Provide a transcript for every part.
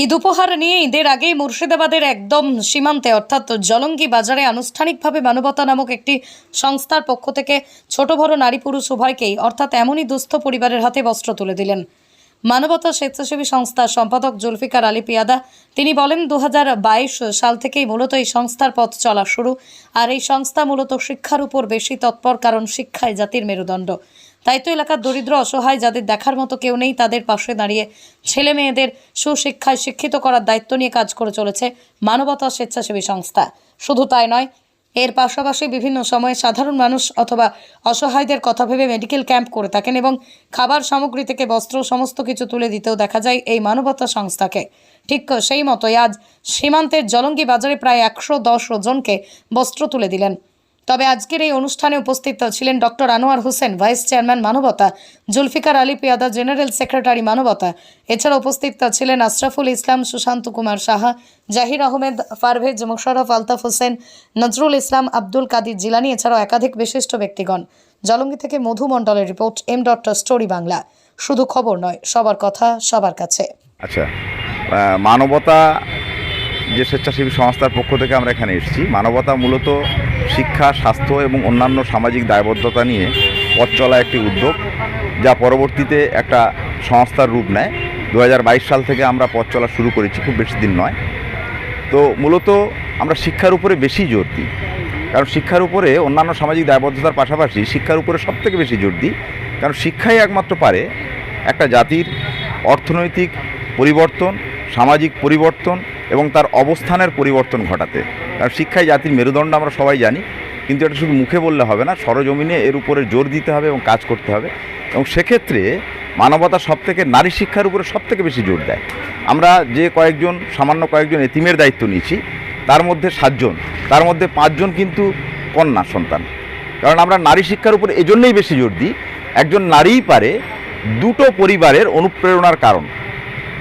ঈদ উপহার নিয়ে ঈদের আগেই মুর্শিদাবাদের একদম সীমান্তে অর্থাৎ জলঙ্গি বাজারে আনুষ্ঠানিকভাবে মানবতা নামক একটি সংস্থার পক্ষ থেকে ছোট বড় নারী পুরুষ উভয়কেই অর্থাৎ এমনই দুস্থ পরিবারের হাতে বস্ত্র তুলে দিলেন মানবতা স্বেচ্ছাসেবী সংস্থার সম্পাদক জুলফিকার আলী পিয়াদা। তিনি বলেন 2022 সাল থেকেই মূলত এই সংস্থার পথ চলা শুরু। আর এই সংস্থা মূলত শিক্ষার উপর বেশি তৎপর, কারণ শিক্ষাই জাতির মেরুদণ্ড। তাই তো এলাকার দরিদ্র অসহায় যাদের দেখার মতো কেউ নেই তাদের পাশে দাঁড়িয়ে ছেলে মেয়েদের সুশিক্ষায় শিক্ষিত করার দায়িত্ব নিয়ে কাজ করে চলেছে মানবতা স্বেচ্ছাসেবী সংস্থা। শুধু তাই নয়, এর পাশাপাশি বিভিন্ন সময়ে সাধারণ মানুষ অথবা অসহায়দের কথা ভেবে মেডিকেল ক্যাম্প করে থাকেন এবং খাবার সামগ্রী থেকে বস্ত্র সমস্ত কিছু তুলে দিতেও দেখা যায় এই মানবতা সংস্থাকে। ঠিক সেই মতোই আজ সীমান্তের জলঙ্গি বাজারে প্রায় 110 জনকে বস্ত্র তুলে দিলেন। তবে আজকের এই অনুষ্ঠানে উপস্থিত ছিলেন doctor Anwar Hossain, vice chairman মানবতা, জুলফিকার আলী পিয়াদা, জেনারেল সেক্রেটারি মানবতা। এছাড়া উপস্থিত ছিলেন আশরাফুল ইসলাম, সুশান্ত কুমার সাহা, জাহির আহমেদ, পারভেজ, মোশাররফ, আলতাফ হোসেন, নজরুল ইসলাম, আব্দুল কাদির জিলানি, এছাড়াও একাধিক বিশিষ্ট ব্যক্তিগণ। জলঙ্গি থেকে মধু মণ্ডলের রিপোর্ট, M.স্টোরি বাংলা। শুধু খবর নয়, সবার কথা সবার কাছে। আচ্ছা, মানবতা যে স্বেচ্ছাসেবী সংস্থার পক্ষ থেকে আমরা এখানে এসেছি, মানবতা মূলত শিক্ষা, স্বাস্থ্য এবং অন্যান্য সামাজিক দায়বদ্ধতা নিয়ে পথ চলা একটি উদ্যোগ, যা পরবর্তীতে একটা সংস্থার রূপ নেয়। 2022 সাল থেকে আমরা পথ চলা শুরু করেছি, খুব বেশি দিন নয়। তো মূলত আমরা শিক্ষার উপরে বেশি জোর দিই, কারণ শিক্ষার উপরে অন্যান্য সামাজিক দায়বদ্ধতার পাশাপাশি শিক্ষার উপরে সবথেকে বেশি জোর দিই, কারণ শিক্ষাই একমাত্র পারে একটা জাতির অর্থনৈতিক পরিবর্তন, সামাজিক পরিবর্তন এবং তার অবস্থানের পরিবর্তন ঘটাতে। কারণ শিক্ষাই জাতির মেরুদণ্ড আমরা সবাই জানি, কিন্তু এটা শুধু মুখে বললে হবে না, সরজমিনে এর উপরে জোর দিতে হবে এবং কাজ করতে হবে। এবং সেক্ষেত্রে মানবতা সবথেকে নারী শিক্ষার উপরে সবথেকে বেশি জোর দেয়। আমরা যে সামান্য কয়েকজন এতিমের দায়িত্ব নিয়েছি, তার মধ্যে 7 জন, তার মধ্যে 5 জন কিন্তু কন্যা সন্তান। কারণ আমরা নারী শিক্ষার উপরে এজন্যই বেশি জোর দিই, একজন নারীই পারে দুটো পরিবারের অনুপ্রেরণার কারণ।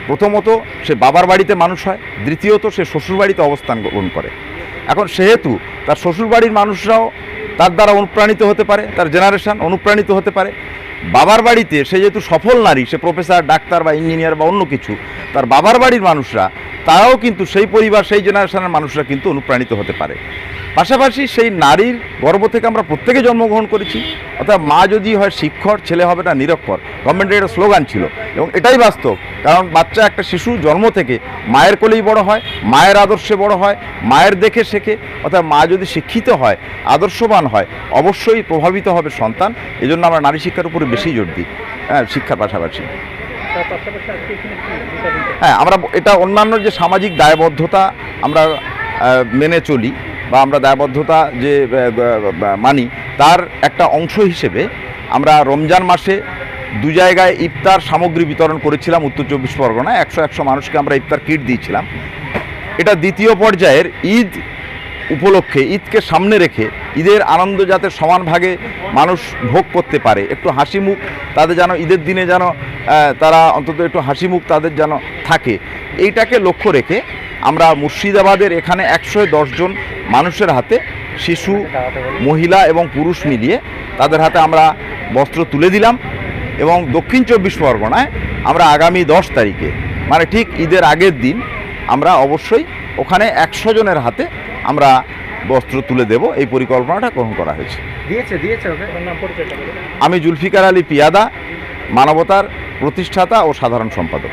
প্রথমত সে বাবার বাড়িতে মানুষ হয়, দ্বিতীয়ত সে শ্বশুরবাড়িতে অবস্থান গ্রহণ করে। এখন সেহেতু তার শ্বশুরবাড়ির মানুষরাও তার দ্বারা অনুপ্রাণিত হতে পারে, তার জেনারেশন অনুপ্রাণিত হতে পারে। বাবার বাড়িতে সে যেহেতু সফল নারী, সে প্রফেসর, ডাক্তার বা ইঞ্জিনিয়ার বা অন্য কিছু, তার বাবার বাড়ির মানুষরা তারাও কিন্তু সেই পরিবার, সেই জেনারেশনের মানুষরা কিন্তু অনুপ্রাণিত হতে পারে। পাশাপাশি সেই নারীর গর্ভ থেকে আমরা প্রত্যেকে জন্মগ্রহণ করেছি, অর্থাৎ মা যদি হয় শিক্ষর, ছেলে হবে না নিরক্ষর। গভর্নমেন্টের একটা স্লোগান ছিল এবং এটাই বাস্তব। কারণ বাচ্চা, একটা শিশু জন্ম থেকে মায়ের কোলেই বড় হয়, মায়ের আদর্শে বড় হয়, মায়ের দেখে শেখে। অর্থাৎ মা যদি শিক্ষিত হয়, আদর্শবান হয়, অবশ্যই প্রভাবিত হবে সন্তান। এজন্য আমরা নারী শিক্ষার উপরে বেশি জোর দিই, শিক্ষার পাশাপাশি। হ্যাঁ, আমরা এটা অন্যান্য যে সামাজিক দায়বদ্ধতা আমরা মেনে চলি বা আমরা দায়বদ্ধতা যে মানি, তার একটা অংশ হিসেবে আমরা রমজান মাসে 2 জায়গায় ইফতার সামগ্রী বিতরণ করেছিলাম। উত্তর 24 পরগনায় 100 মানুষকে আমরা ইফতার কিট দিয়েছিলাম। এটা দ্বিতীয় পর্যায়ের ঈদ উপলক্ষে, ঈদকে সামনে রেখে ঈদের আনন্দ যাতে সমান ভাগে মানুষ ভোগ করতে পারে, একটু হাসি মুখ তাদের যেন ঈদের দিনে যেন তারা অন্তত একটু হাসি মুখ তাদের যেন থাকে, এইটাকে লক্ষ্য রেখে আমরা মুর্শিদাবাদের এখানে 110 জন মানুষের হাতে, শিশু, মহিলা এবং পুরুষ মিলিয়ে তাদের হাতে আমরা বস্ত্র তুলে দিলাম। এবং দক্ষিণ 24 পরগনায় আমরা আগামী 10 তারিখে, মানে ঠিক ঈদের আগের দিন, আমরা অবশ্যই ওখানে 100 জনের হাতে আমরা বস্ত্র তুলে দেব। এই পরিকল্পনাটা গ্রহণ করা হয়েছে। আমি জুলফিকার আলী পিয়াদা, মানবতার প্রতিষ্ঠাতা ও সাধারণ সম্পাদক।